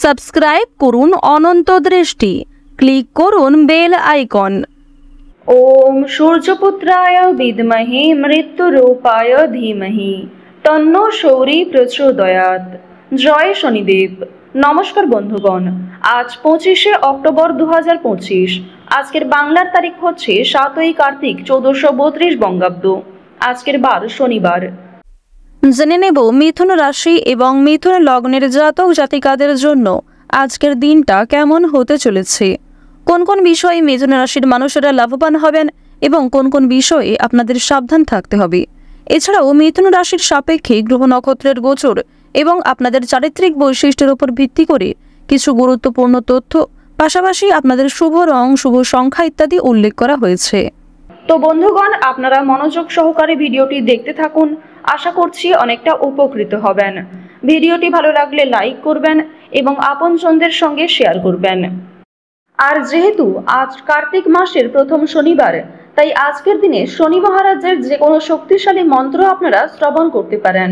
Subscribe করুন অনন্ত দৃষ্টি, click করুন বেল আইকন। ওম সূর্যপুত্রায় বিদ্মহে মৃত্যুরূপায় ধীমহি তন্নো শৌরি প্রচোদয়াৎ। জয় শনিদেব। নমস্কার বন্ধুগণ, আজ 25শে অক্টোবর 2025। আজকের বাংলার তারিখ হচ্ছে 7ই কার্তিক 1432 বঙ্গাব্দ। আজকের বার শনিবার। জেনে নেব মিথুন রাশি এবং মিথুন লগ্নের জাতক জাতিকাদের জন্য আজকের দিনটা কেমন হতে চলেছে, কোন কোন বিষয়ে মিথুন রাশির মানুষেরা লাভবান হবেন এবং কোন কোন বিষয়ে আপনাদের সাবধান থাকতে হবে। এছাড়াও মিথুন রাশির সাপেক্ষে গ্রহ নক্ষত্রের গোচর এবং আপনাদের চারিত্রিক বৈশিষ্ট্যের উপর ভিত্তি করে কিছু গুরুত্বপূর্ণ তথ্য, পাশাপাশি আপনাদের শুভ রং, শুভ সংখ্যা ইত্যাদি উল্লেখ করা হয়েছে। তো বন্ধুগণ, আপনারা মনোযোগ সহকারে ভিডিওটি দেখতে থাকুন। আশা করছি অনেকটা উপকৃত হবেন। ভিডিওটি ভালো লাগলে লাইক করবেন এবং আপনজনদের সঙ্গে শেয়ার করবেন। আর যেহেতু আজ কার্তিক মাসের প্রথম শনিবার, তাই আজকের দিনে শনি মহারাজের যে কোনো শক্তিশালী মন্ত্র আপনারা শ্রবণ করতে পারেন।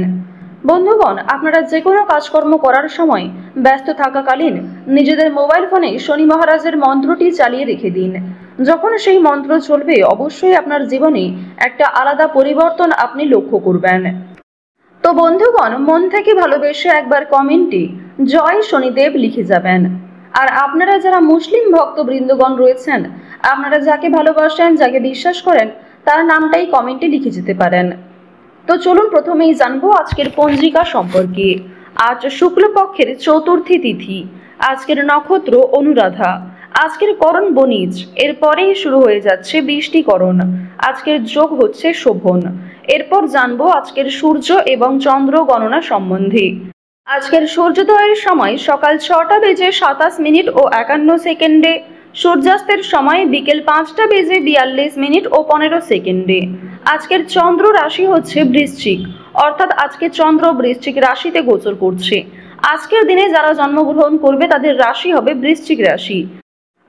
বন্ধুগণ, আপনারা যে কোনো কাজকর্ম করার সময় ব্যস্ত থাকাকালীন নিজেদের মোবাইল ফোনে শনি মহারাজের মন্ত্রটি চালিয়ে রেখে দিন। যখন সেই মন্ত্র চলবে, অবশ্যই আপনার জীবনে একটা আলাদা পরিবর্তন আপনি লক্ষ্য করবেন। তো বন্ধুগণ, মন থেকে ভালোবেসে একবার কমেন্টে জয় শনিদেব লিখে যাবেন। আর আপনারা যারা মুসলিম ভক্তবৃন্দগণ রয়েছেন, আপনারা যাকে ভালোবাসেন, যাকে বিশ্বাস করেন, তার নামটাই কমেন্টে লিখে যেতে পারেন। তো চলুন প্রথমেই জানবো আজকের পঞ্জিকা সম্পর্কে। আজ শুক্লপক্ষের চতুর্থী তিথি। আজকের নক্ষত্র অনুরাধা। আজকের করণ বণিজ। এরপরেই শুরু হয়ে যাচ্ছে বৃষ্টিকরণ। আজকের যোগ হচ্ছে শোভন। এরপর জানবো আজকের সূর্য এবং চন্দ্র গণনা সম্বন্ধে। আজকের সূর্যোদয়ের সময় সকাল 6টা বেজে 27 মিনিট ও 51 সেকেন্ডে। সূর্যাস্তের সময় বিকেল 5টা বেজে 42 মিনিট ও 15 সেকেন্ডে। আজকের চন্দ্র রাশি হচ্ছে বৃশ্চিক, অর্থাৎ আজকে চন্দ্র বৃশ্চিক রাশিতে গোচর করছে। আজকের দিনে যারা জন্মগ্রহণ করবে তাদের রাশি হবে বৃশ্চিক রাশি।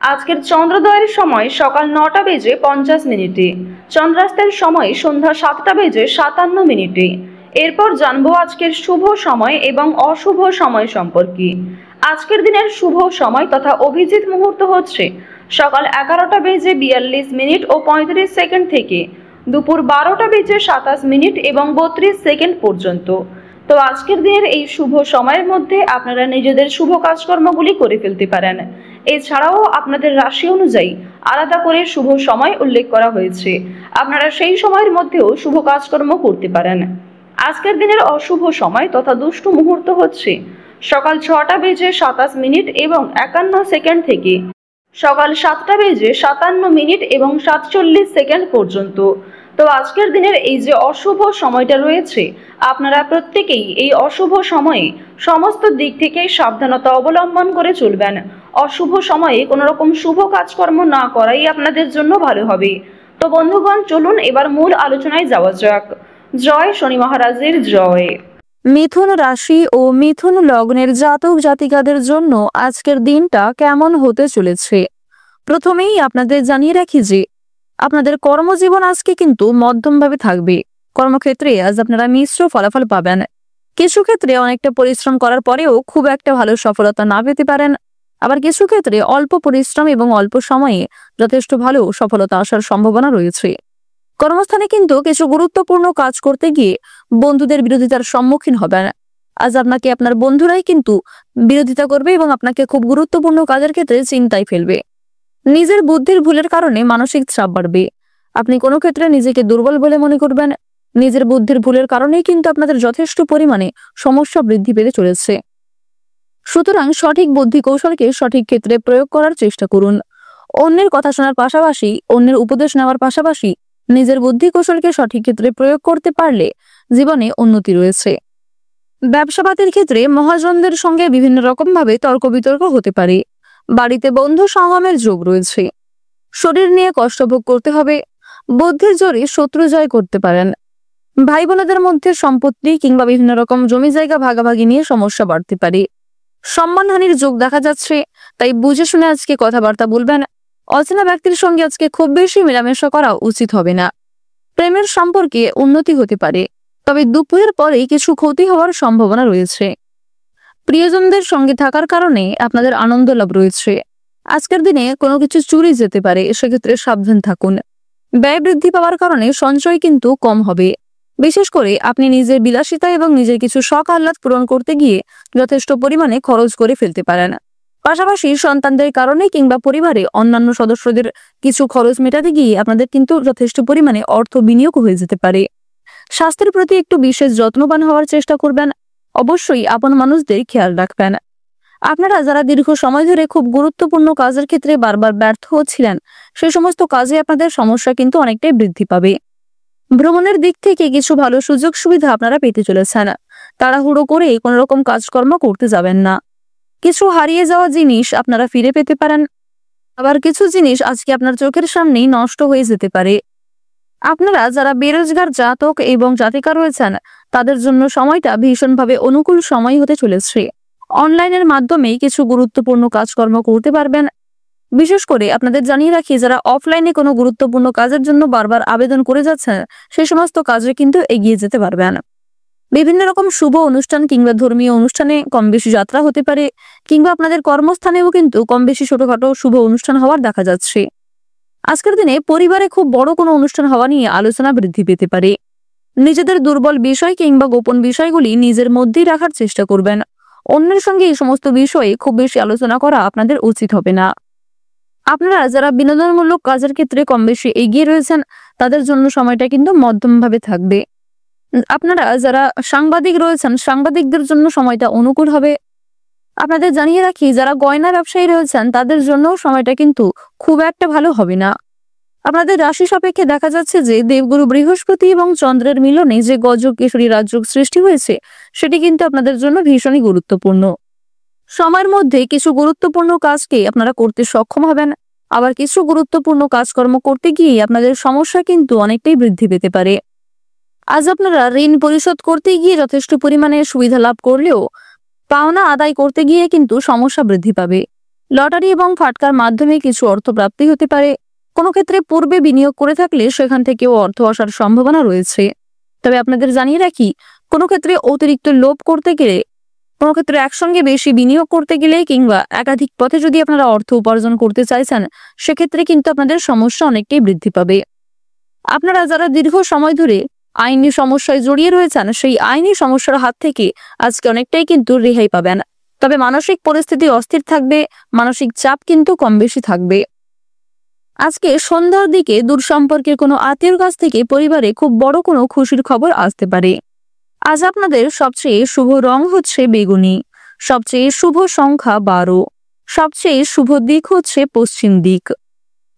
আজকের চন্দ্রোদয়ের সময় সকাল 9টা বেজে 50 মিনিটে। চন্দ্রাস্তের সময় সন্ধ্যা 7টা বেজে 57 মিনিটে। এরপর জানবো আজকের শুভ সময় এবং অশুভ সময় সম্পর্কে। আজকের দিনের শুভ সময় তথা অভিজিৎ মুহূর্ত হচ্ছে সকাল 11টা বেজে 42 মিনিট ও 35 সেকেন্ড থেকে দুপুর 12টা বেজে 27 মিনিট এবং 32 সেকেন্ড পর্যন্ত। তো আজকের দিনের এই শুভ সময়ের মধ্যে আপনারা নিজেদের শুভ কাজকর্মগুলি করে ফেলতে পারেন। এছাড়াও আপনাদের রাশি অনুযায়ী আলাদা করে শুভ সময় উল্লেখ করা হয়েছে, আপনারা সেই সময়ের মধ্যেও শুভ কাজকর্ম করতে পারেন। আজকের দিনের অশুভ সময় তথা দুষ্টু মুহূর্ত হচ্ছে সকাল 6টা বেজে 27 মিনিট এবং 51 সেকেন্ড থেকে সকাল 7টা বেজে 57 মিনিট এবং 47 সেকেন্ড পর্যন্ত। তো আজকের দিনের এই যে অশুভ সময়টা রয়েছে, আপনারা প্রত্যেকেই এই অশুভ সময়ে সমস্ত দিক থেকে সাবধানতা অবলম্বন করে চলবেন। অশুভ সময়ে কোনো রকম শুভ কাজকর্ম না করাই আপনাদের জন্য ভালো হবে। তো বন্ধুগণ, চলুন এবার মূল আলোচনায় যাওয়া যাক। জয় শনি মহারাজের জয়। মিথুন রাশি ও মিথুন লগ্নের জাতক জাতিকাদের জন্য আজকের দিনটা কেমন হতে চলেছে। প্রথমেই আপনাদের জানিয়ে রাখি যে আপনাদের কর্মজীবন আজকে কিন্তু মধ্যমভাবে থাকবে। কর্মক্ষেত্রে আজ আপনারা মিশ্র ফলাফল পাবেন। কিছু ক্ষেত্রে অনেকটা পরিশ্রম করার পরেও খুব একটা ভালো সফলতা না পেতে পারেন। আবার কিছু ক্ষেত্রে অল্প পরিশ্রম এবং অল্প সময়ে যথেষ্ট ভালো সফলতা আসার সম্ভাবনা রয়েছে। কর্মস্থানে কিন্তু কিছু গুরুত্বপূর্ণ কাজ করতে গিয়ে বন্ধুদের বিরোধিতার সম্মুখীন হবেন। আজ আপনাকে আপনার বন্ধুরাই কিন্তু বিরোধিতা করবে এবং আপনাকে খুব গুরুত্বপূর্ণ কাজের ক্ষেত্রে চিন্তায় ফেলবে। নিজের বুদ্ধির ভুলের কারণে মানসিক চাপ বাড়বে। আপনি কোনো ক্ষেত্রে নিজেকে দুর্বল বলে মনে করবেন। নিজের বুদ্ধির ভুলের কারণেই কিন্তু আপনাদের যথেষ্ট পরিমাণে সমস্যা বৃদ্ধি পেতে চলেছে। সুতরাং সঠিক বুদ্ধি কৌশলকে সঠিক ক্ষেত্রে প্রয়োগ করার চেষ্টা করুন। অন্যের কথা শোনার পাশাপাশি, অন্যের উপদেশ নেওয়ার পাশাপাশি নিজের বুদ্ধি কৌশলকে সঠিক ক্ষেত্রে প্রয়োগ করতে পারলে জীবনে উন্নতি রয়েছে। ব্যবসাপাতির ক্ষেত্রে মহাজনদের সঙ্গে বিভিন্ন রকম ভাবে তর্ক বিতর্ক হতে পারে। বাড়িতে বন্ধু সঙ্গমের যোগ রয়েছে। শরীর নিয়ে কষ্ট ভোগ করতে হবে। বুদ্ধির জোরে শত্রু জয় করতে পারেন। ভাই বোনেদের মধ্যে সম্পত্তি কিংবা বিভিন্ন রকম জমি জায়গা ভাগাভাগি নিয়ে সমস্যা বাড়তে পারে। সম্মানহানির যোগ দেখা যাচ্ছে, তাই বুঝে শুনে আজকে কথাবার্তা বলবেন। অচেনা ব্যক্তির সঙ্গে আজকে খুব বেশি মেলামেশা করা উচিত হবে না। প্রেমের সম্পর্কে উন্নতি হতে পারে, তবে দুপুরের পরেই কিছু ক্ষতি হওয়ার সম্ভাবনা রয়েছে। প্রিয়জনদের সঙ্গে থাকার কারণে আপনাদের আনন্দ লাভ রয়েছে। আজকের দিনে কোনো কিছু চুরি যেতে পারে, সেক্ষেত্রে সাবধান থাকুন। ব্যয় বৃদ্ধি পাওয়ার কারণে সঞ্চয় কিন্তু কম হবে। বিশেষ করে আপনি নিজের বিলাসিতা এবং নিজের কিছু শখ আহ্লাদ পূরণ করতে গিয়ে যথেষ্ট পরিমাণে খরচ করে ফেলতে পারেন। পাশাপাশি সন্তানদের কারণে কিংবা পরিবারে অন্যান্য সদস্যদের কিছু খরচ মেটাতে গিয়ে আপনাদের কিন্তু যথেষ্ট পরিমাণে অর্থ বিনিয়োগ হয়ে যেতে পারে। স্বাস্থ্যের প্রতি একটু বিশেষ যত্নবান হওয়ার চেষ্টা করবেন। অবশ্যই আপন মানুষদের খেয়াল রাখবেন। আপনারা যারা দীর্ঘ সময় ধরে খুব গুরুত্বপূর্ণ কাজের ক্ষেত্রে বারবার ব্যর্থ হচ্ছিলেন, সেই সমস্ত কাজে আপনাদের সমস্যা কিন্তু অনেকটাই বৃদ্ধি পাবে। ভ্রমণের দিক থেকে কিছু ভালো সুযোগ সুবিধা আপনারা পেতে চলেছেন। তাড়াহুড়ো করে কোনো রকম কাজকর্ম করতে যাবেন না। কিছু হারিয়ে যাওয়া জিনিস আপনারা ফিরে পেতে পারেন, আবার কিছু জিনিস আজকে আপনার চোখের সামনেই নষ্ট হয়ে যেতে পারে। আপনারা যারা বেরোজগার জাতক এবং জাতিকা রয়েছেন, তাদের জন্য সময়টা ভীষণভাবে অনুকূল সময় হতে চলেছে। অনলাইনের মাধ্যমে কিছু গুরুত্বপূর্ণ কাজকর্ম করতে পারবেন। বিশেষ করে আপনাদের জানিয়ে রাখি, যারা অফলাইনে কোনো গুরুত্বপূর্ণ কাজের জন্য বারবার আবেদন করে যাচ্ছেন, সেই সমস্ত কাজে কিন্তু এগিয়ে যেতে পারবেন। বিভিন্ন রকম শুভ অনুষ্ঠান কিংবা ধর্মীয় অনুষ্ঠানে কম বেশি যাত্রা হতে পারে, কিংবা আপনাদের কর্মস্থানেও কিন্তু কম বেশি ছোটখাটো শুভ অনুষ্ঠান হওয়ার দেখা যাচ্ছে। আজকের দিনে পরিবারে খুব বড় কোনো অনুষ্ঠান হওয়া নিয়ে আলোচনা বৃদ্ধি পেতে পারে। নিজেদের দুর্বল বিষয় কিংবা গোপন বিষয়গুলি নিজের মধ্যেই রাখার চেষ্টা করবেন। অন্যের সঙ্গে এই সমস্ত বিষয়ে খুব বেশি আলোচনা করা আপনাদের উচিত হবে না। আপনারা যারা বিনোদনমূলক কাজের ক্ষেত্রে কম বেশি এগিয়ে রয়েছেন, তাদের জন্য সময়টা কিন্তু মধ্যমভাবে থাকবে। আপনারা যারা সাংবাদিক রয়েছেন, সাংবাদিকদের জন্য সময়টা অনুকূল হবে। আপনাদের জানিয়ে রাখি, যারা গয়না ব্যবসায়ী রয়েছেন, তাদের জন্য সময়টা কিন্তু খুব একটা ভালো হবে না। আপনাদের রাশি সাপেক্ষে দেখা যাচ্ছে যে দেবগুরু বৃহস্পতি এবং চন্দ্রের মিলনে যে গজক কেশরী রাজযোগ সৃষ্টি হয়েছে, সেটি কিন্তু আপনাদের জন্য ভীষণই গুরুত্বপূর্ণ। সময়ের মধ্যে কিছু গুরুত্বপূর্ণ কাজকে আপনারা করতে সক্ষম হবেন, আবার কিছু গুরুত্বপূর্ণ কাজকর্ম করতে গিয়ে আপনাদের সমস্যা কিন্তু অনেকটাই বৃদ্ধি পেতে পারে। আজ আপনারা ঋণ পরিশোধ করতে গিয়ে যথেষ্ট পরিমাণে সুবিধা লাভ করলেও পাওনা আদায় করতে গিয়ে কিন্তু সমস্যা বৃদ্ধি পাবে। লটারি এবং ফাটকার মাধ্যমে কিছু অর্থ প্রাপ্তি হতে পারে। কোনো ক্ষেত্রে পূর্বে বিনিয়োগ করে থাকলে সেখান থেকেও অর্থ আসার সম্ভাবনা রয়েছে। তবে আপনাদের জানিয়ে রাখি, কোনো ক্ষেত্রে অতিরিক্ত লোভ করতে গেলে, কোনো ক্ষেত্রে একসঙ্গে বেশি বিনিয়োগ করতে গেলে কিংবা একাধিক পথে যদি আপনারা অর্থ উপার্জন করতে চাইছেন, সেক্ষেত্রে কিন্তু আপনাদের সমস্যা অনেকটাই বৃদ্ধি পাবে। আপনারা যারা দীর্ঘ সময় ধরে আইনি সমস্যায় জড়িয়ে রয়েছেন, সেই আইনি সমস্যার হাত থেকে আজকে অনেকটাই কিন্তু রেহাই পাবেন। তবে মানসিক পরিস্থিতি অস্থির থাকবে, মানসিক চাপ কিন্তু কম বেশি থাকবে। আজকে সন্ধ্যার দিকে দূর সম্পর্কের কোনো আত্মীয়র কাছ থেকে পরিবারে খুব বড় কোনো খুশির খবর আসতে পারে। আজ আপনাদের সবচেয়ে শুভ রং হচ্ছে বেগুনি, সবচেয়ে শুভ সংখ্যা 12, সবচেয়ে শুভ দিক হচ্ছে পশ্চিম দিক,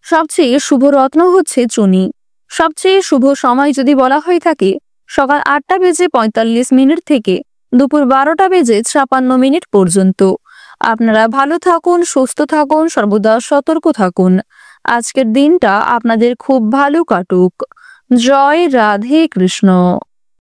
সবচেয়ে শুভ রত্ন হচ্ছে চুনি। সবচেয়ে শুভ সময় যদি বলা হয়ে থাকে, সকাল 8:45 থেকে দুপুর 12:56 পর্যন্ত। আপনারা ভালো থাকুন, সুস্থ থাকুন, সর্বদা সতর্ক থাকুন। আজকের দিনটা আপনাদের খুব ভালো কাটুক। জয় রাধে কৃষ্ণ।